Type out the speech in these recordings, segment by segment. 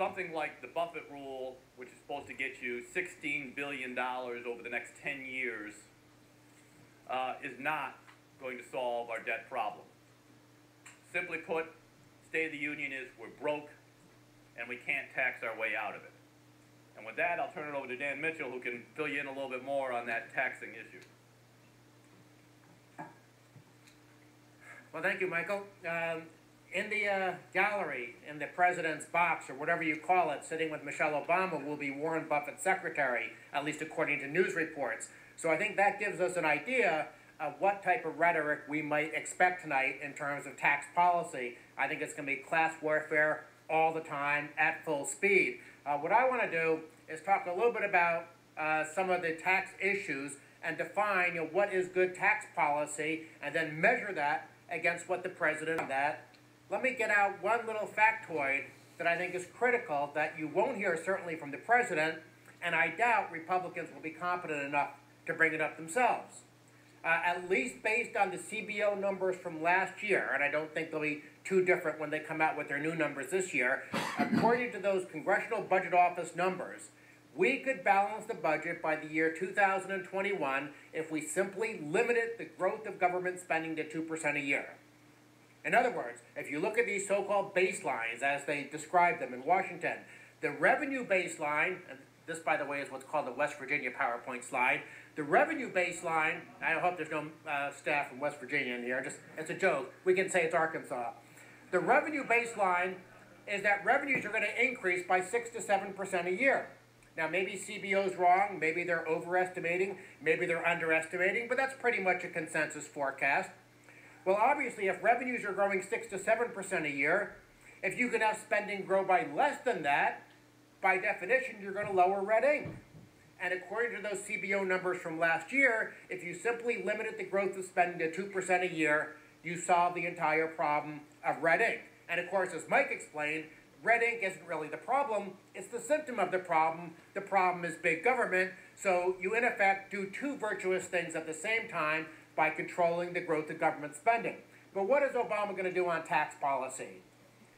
something like the Buffett rule, which is supposed to get you $16 billion over the next 10 years, is not going to solve our debt problem. Simply put, State of the Union is we're broke and we can't tax our way out of it. And with that, I'll turn it over to Dan Mitchell, who can fill you in a little bit more on that taxing issue. Well, thank you, Michael. In the gallery, in the president's box, or whatever you call it, sitting with Michelle Obama will be Warren Buffett's secretary, at least according to news reports. So I think that gives us an idea of what type of rhetoric we might expect tonight in terms of tax policy. I think it's going to be class warfare all the time at full speed. What I want to do is talk a little bit about some of the tax issues and define what is good tax policy, and then measure that against what the president did. That. Let me get out one little factoid that I think is critical that you won't hear certainly from the president, and I doubt Republicans will be competent enough to bring it up themselves. At least based on the CBO numbers from last year, and I don't think they'll be too different when they come out with their new numbers this year, according to those Congressional Budget Office numbers, we could balance the budget by the year 2021 if we simply limited the growth of government spending to 2% a year. In other words, if you look at these so-called baselines as they describe them in Washington, the revenue baseline, and this, by the way, is what's called the West Virginia PowerPoint slide, the revenue baseline, I hope there's no staff from West Virginia in here, it's a joke, we can say it's Arkansas. The revenue baseline is that revenues are going to increase by 6 to 7% a year. Now, maybe CBO's wrong, maybe they're overestimating, maybe they're underestimating, but that's pretty much a consensus forecast. Well, obviously, if revenues are growing 6 to 7% a year, if you can have spending grow by less than that, by definition, you're going to lower red ink. And according to those CBO numbers from last year, if you simply limited the growth of spending to 2% a year, you solve the entire problem of red ink. And of course, as Mike explained, red ink isn't really the problem, it's the symptom of the problem. The problem is big government, so you in effect do two virtuous things at the same time by controlling the growth of government spending. But what is Obama going to do on tax policy?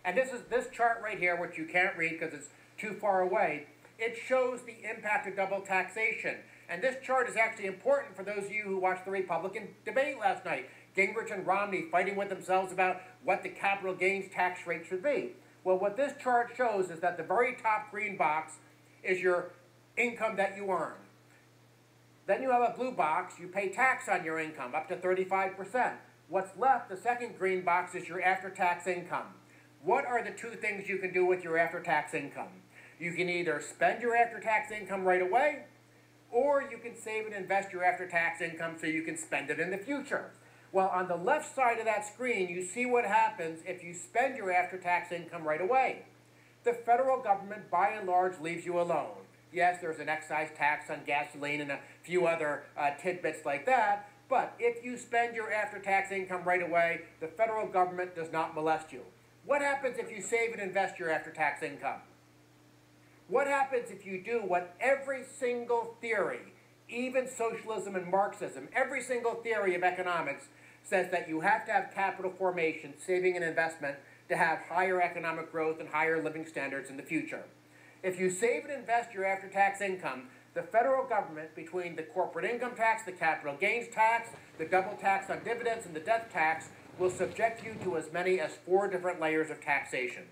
And this chart right here, which you can't read because it's too far away, it shows the impact of double taxation. And this chart is actually important for those of you who watched the Republican debate last night. Gingrich and Romney fighting with themselves about what the capital gains tax rate should be. Well, what this chart shows is that the very top green box is your income that you earn. Then you have a blue box, you pay tax on your income, up to 35%. What's left, the second green box, is your after-tax income. What are the two things you can do with your after-tax income? You can either spend your after-tax income right away, or you can save and invest your after-tax income so you can spend it in the future. Well, on the left side of that screen, you see what happens if you spend your after-tax income right away. The federal government, by and large, leaves you alone. Yes, there's an excise tax on gasoline and a few other tidbits like that, but if you spend your after-tax income right away, the federal government does not molest you. What happens if you save and invest your after-tax income? What happens if you do what every single theory, even socialism and Marxism, every single theory of economics says that you have to have capital formation, saving and investment to have higher economic growth and higher living standards in the future? If you save and invest your after-tax income, the federal government, between the corporate income tax, the capital gains tax, the double tax on dividends, and the death tax, will subject you to as many as 4 different layers of taxation.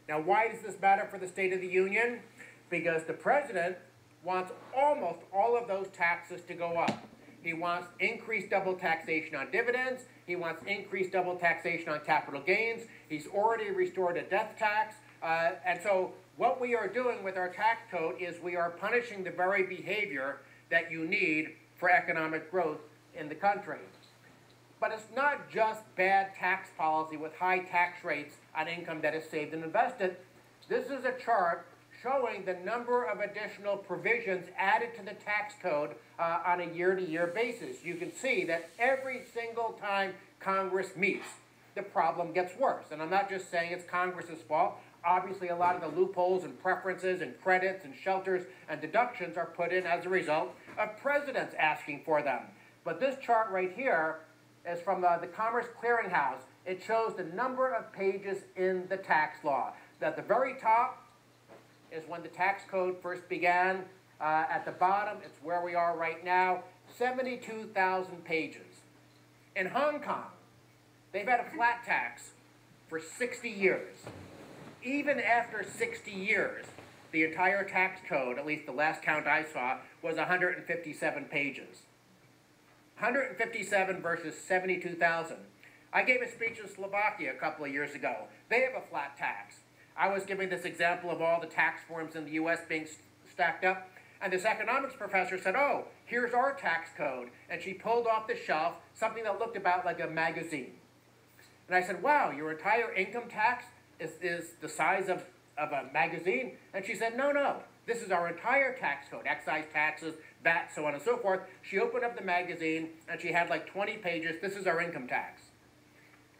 Now, why does this matter for the State of the Union? Because the president wants almost all of those taxes to go up. He wants increased double taxation on dividends. He wants increased double taxation on capital gains. He's already restored a death tax. And so what we are doing with our tax code is we are punishing the very behavior that you need for economic growth in the country. But it's not just bad tax policy with high tax rates on income that is saved and invested. This is a chart showing the number of additional provisions added to the tax code on a year-to-year basis. You can see that every single time Congress meets, the problem gets worse. And I'm not just saying it's Congress's fault. Obviously, a lot of the loopholes and preferences and credits and shelters and deductions are put in as a result of presidents asking for them. But this chart right here is from the Commerce Clearinghouse. It shows the number of pages in the tax law. At the very top, is when the tax code first began. At the bottom, it's where we are right now, 72,000 pages. In Hong Kong, they've had a flat tax for 60 years. Even after 60 years, the entire tax code, at least the last count I saw, was 157 pages. 157 versus 72,000. I gave a speech in Slovakia a couple of years ago. They have a flat tax. I was giving this example of all the tax forms in the U.S. being stacked up, and this economics professor said, oh, here's our tax code, and she pulled off the shelf something that looked about like a magazine. And I said, wow, your entire income tax is the size of a magazine? And she said, no, this is our entire tax code, excise taxes, VAT, so on and so forth. She opened up the magazine, and she had like 20 pages. This is our income tax.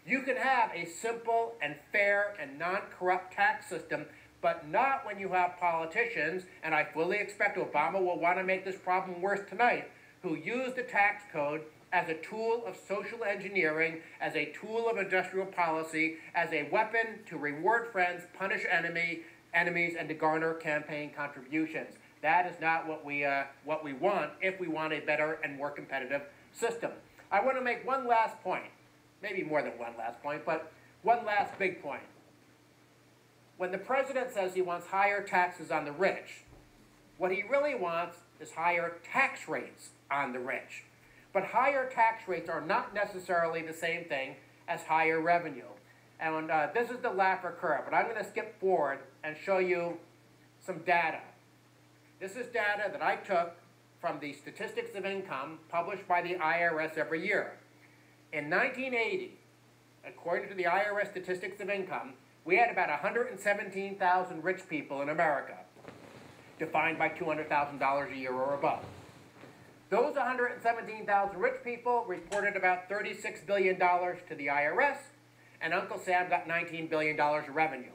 You can have a simple and fair and non-corrupt tax system, but not when you have politicians, and I fully expect Obama will want to make this problem worse tonight, who use the tax code as a tool of social engineering, as a tool of industrial policy, as a weapon to reward friends, punish enemies, and to garner campaign contributions. That is not what we want if we want a better and more competitive system. I want to make one last point, maybe more than one last point, but one last big point. When the president says he wants higher taxes on the rich, what he really wants is higher tax rates on the rich. But higher tax rates are not necessarily the same thing as higher revenue. And this is the Laffer curve, but I'm going to skip forward and show you some data. This is data that I took from the Statistics of Income published by the IRS every year. In 1980, according to the IRS Statistics of Income, we had about 117,000 rich people in America, defined by $200,000 a year or above. Those 117,000 rich people reported about $36 billion to the IRS, and Uncle Sam got $19 billion of revenue.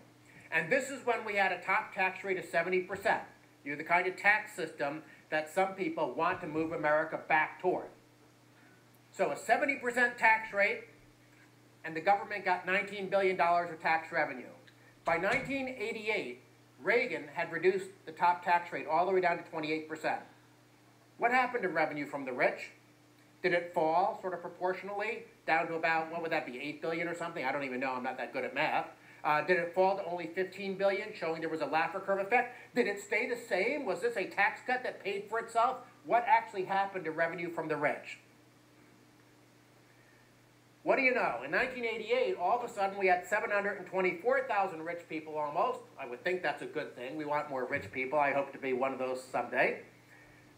And this is when we had a top tax rate of 70%. You're the kind of tax system that some people want to move America back toward. So a 70% tax rate, and the government got $19 billion of tax revenue. By 1988, Reagan had reduced the top tax rate all the way down to 28%. What happened to revenue from the rich? Did it fall sort of proportionally down to about, what would that be, $8 billion or something? I don't even know, I'm not that good at math. Did it fall to only $15 billion, showing there was a Laffer curve effect? Did it stay the same? Was this a tax cut that paid for itself? What actually happened to revenue from the rich? What do you know? In 1988, all of a sudden we had 724,000 rich people almost. I would think that's a good thing. We want more rich people. I hope to be one of those someday.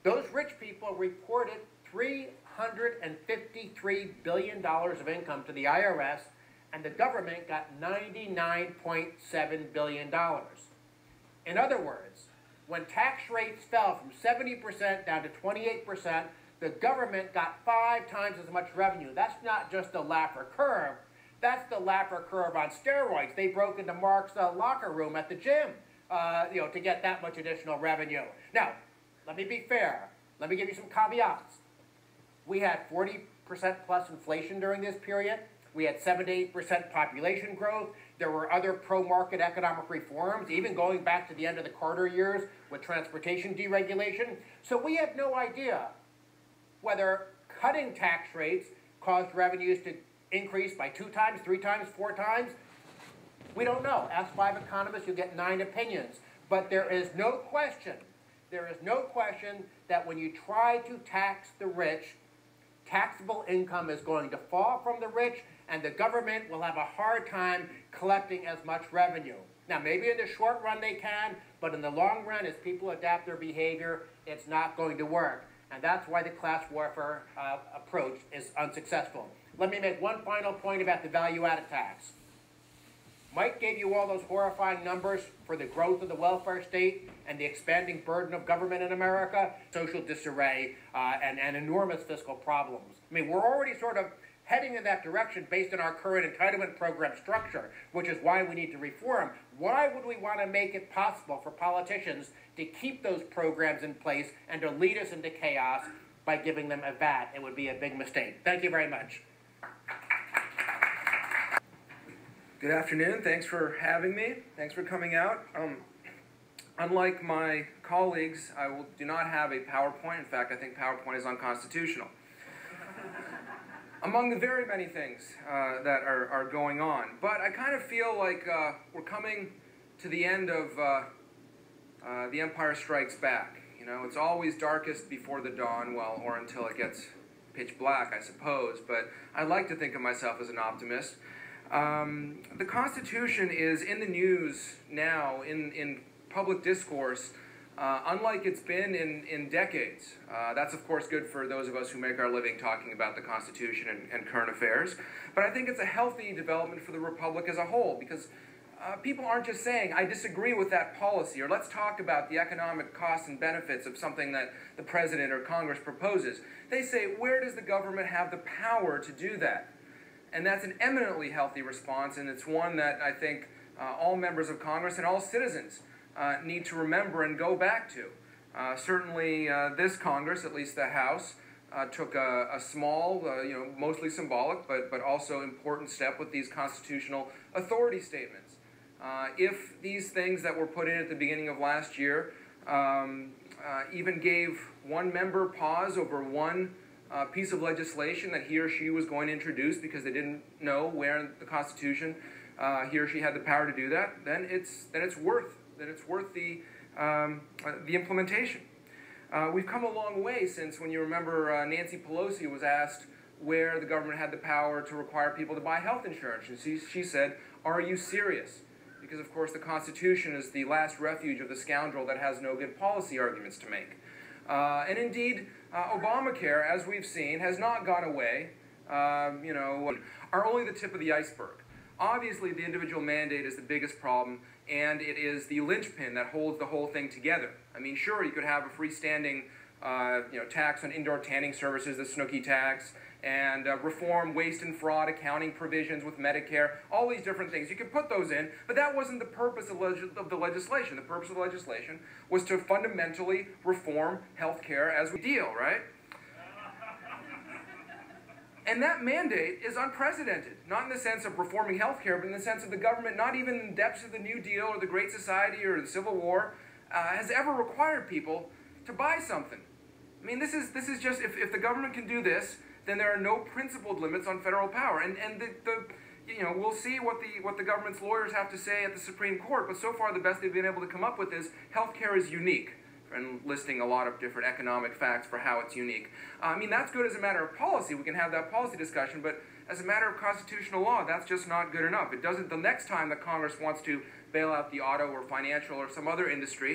Those rich people reported $353 billion of income to the IRS, and the government got $99.7 billion. In other words, when tax rates fell from 70% down to 28%, the government got 5 times as much revenue. That's not just the Laffer curve. That's the Laffer curve on steroids. They broke into Mark's locker room at the gym, to get that much additional revenue. Now, let me be fair. Let me give you some caveats. We had 40% plus inflation during this period. We had 7 to 8% population growth. There were other pro-market economic reforms, even going back to the end of the Carter years with transportation deregulation. So we have no idea whether cutting tax rates caused revenues to increase by 2 times, 3 times, 4 times. We don't know. Ask 5 economists, you'll get 9 opinions. But there is no question that when you try to tax the rich, taxable income is going to fall from the rich, and the government will have a hard time collecting as much revenue. Now, maybe in the short run they can, but in the long run, as people adapt their behavior, it's not going to work. And that's why the class warfare approach is unsuccessful. Let me make one final point about the value-added tax. Mike gave you all those horrifying numbers for the growth of the welfare state and the expanding burden of government in America, social disarray, and enormous fiscal problems. I mean, we're already sort of heading in that direction based on our current entitlement program structure, which is why we need to reform. Why would we want to make it possible for politicians to keep those programs in place and to lead us into chaos by giving them a VAT? It would be a big mistake. Thank you very much. Good afternoon. Thanks for having me. Thanks for coming out. Unlike my colleagues, I do not have a PowerPoint. In fact, I think PowerPoint is unconstitutional. Among the very many things that are going on. But I kind of feel like we're coming to the end of The Empire Strikes Back. You know, it's always darkest before the dawn, well, or until it gets pitch black, I suppose. But I like to think of myself as an optimist. The Constitution is in the news now, in public discourse, unlike it's been in decades. That's, of course, good for those of us who make our living talking about the Constitution and current affairs. But I think it's a healthy development for the Republic as a whole, because people aren't just saying, I disagree with that policy, or let's talk about the economic costs and benefits of something that the President or Congress proposes. They say, where does the government have the power to do that? And that's an eminently healthy response, and it's one that I think all members of Congress and all citizens need to remember and go back to. Certainly this Congress, at least the House, took a small, mostly symbolic, but also important step with these constitutional authority statements. If these things that were put in at the beginning of last year even gave one member pause over one piece of legislation that he or she was going to introduce because they didn't know where in the Constitution he or she had the power to do that, then it's worth the implementation. We've come a long way since, when you remember, Nancy Pelosi was asked where the government had the power to require people to buy health insurance, and she said, "Are you serious?" Because, of course, the Constitution is the last refuge of the scoundrel that has no good policy arguments to make. And indeed, Obamacare, as we've seen, has not gone away, are only the tip of the iceberg. Obviously, the individual mandate is the biggest problem, and it is the linchpin that holds the whole thing together. I mean, sure, you could have a freestanding tax on indoor tanning services, the Snooki tax, and reform waste and fraud accounting provisions with Medicare, all these different things. You could put those in, but that wasn't the purpose of the legislation. The purpose of the legislation was to fundamentally reform health care as we deal, right? And that mandate is unprecedented, not in the sense of reforming healthcare, but in the sense of the government, not even in the depths of the New Deal or the Great Society or the Civil War, has ever required people to buy something. I mean, this is just, if the government can do this, then there are no principled limits on federal power. And we'll see what the government's lawyers have to say at the Supreme Court, but so far the best they've been able to come up with is healthcare is unique, and listing a lot of different economic facts for how it's unique. I mean, that's good as a matter of policy. We can have that policy discussion, but as a matter of constitutional law, that's just not good enough. It doesn't, the next time that Congress wants to bail out the auto or financial or some other industry,